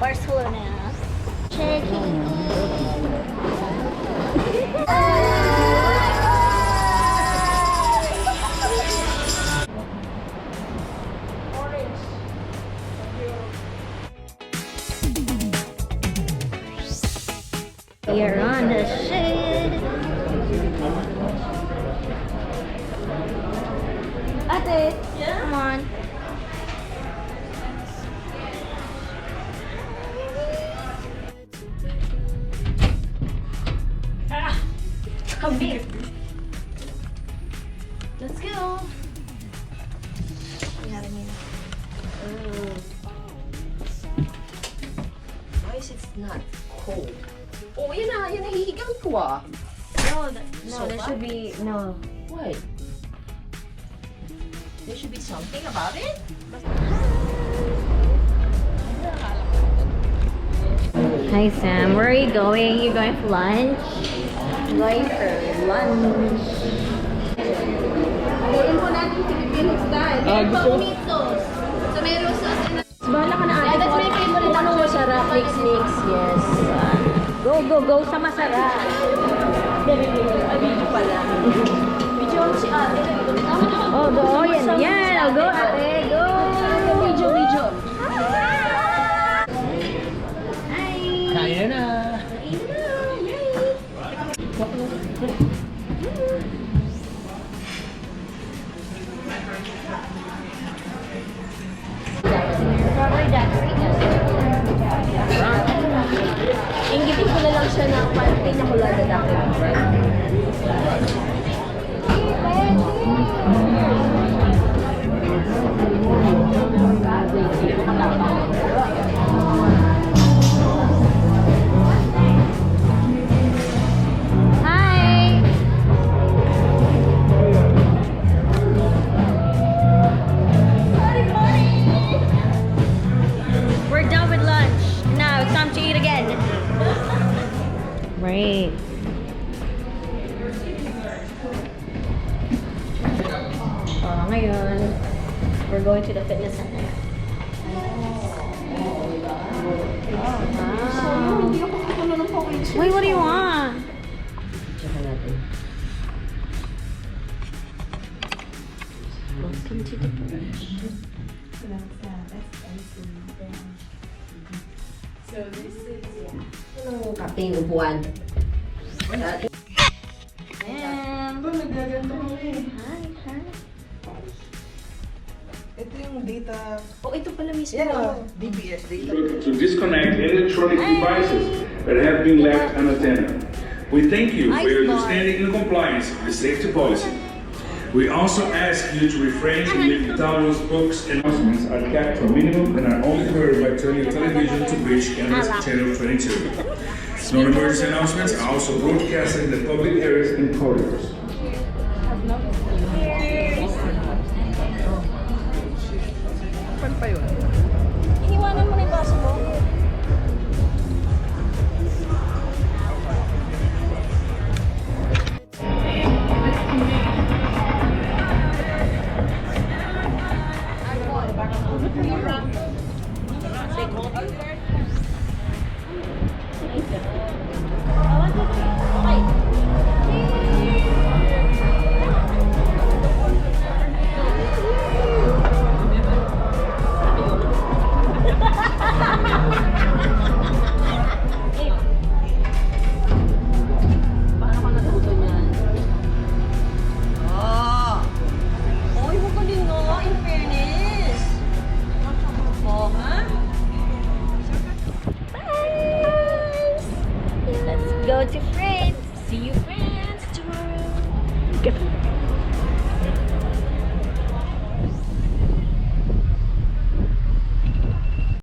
Barcelona. Checking. We are on the shade. Ate, yeah? Come on. Come here. Let's go. Why is it not cold? Oh, yan na nahihigang ko ah. No, there should be no. What? There should be something about it? Hi Sam, where are you going? You going for lunch? I'm going for lunch. Ayun po natin si Philippines style. Meron pa meat sauce. So meron sauce na... Bahala ka na ate. That's my favorite. Ano masarap? Mix. Yes. Go sa masarap. Video pala. Video si ate. Oh, go. Yan. Oh, go ate. Go. Video. Hi. Kaya na. Inggitin ko na lang siya ng pinakulada dati. Hi! We're done with lunch. Now it's time to eat again. Right. Ngayon, we're going to the fitness center. Wait, what do you want? Welcome to the beach. So this is, yeah. Anong kaping upuan? Ito, nagaganda mo eh. Hi. Ito yung data. Oh, ito pala mismo. Yeah, DBS data. To disconnect electronic devices that have been left unattended. We thank you for your understanding and compliance with the safety policy. We also ask you to refrain from leaving towels, books, and announcements are kept to a minimum and are only heard by turning your television to British cameras channel 22. Non-emergency announcements are also broadcasted in the public areas and corridors. Saan pa yun? Iniwanan mo na yung baso mo. Go to France. See you, France.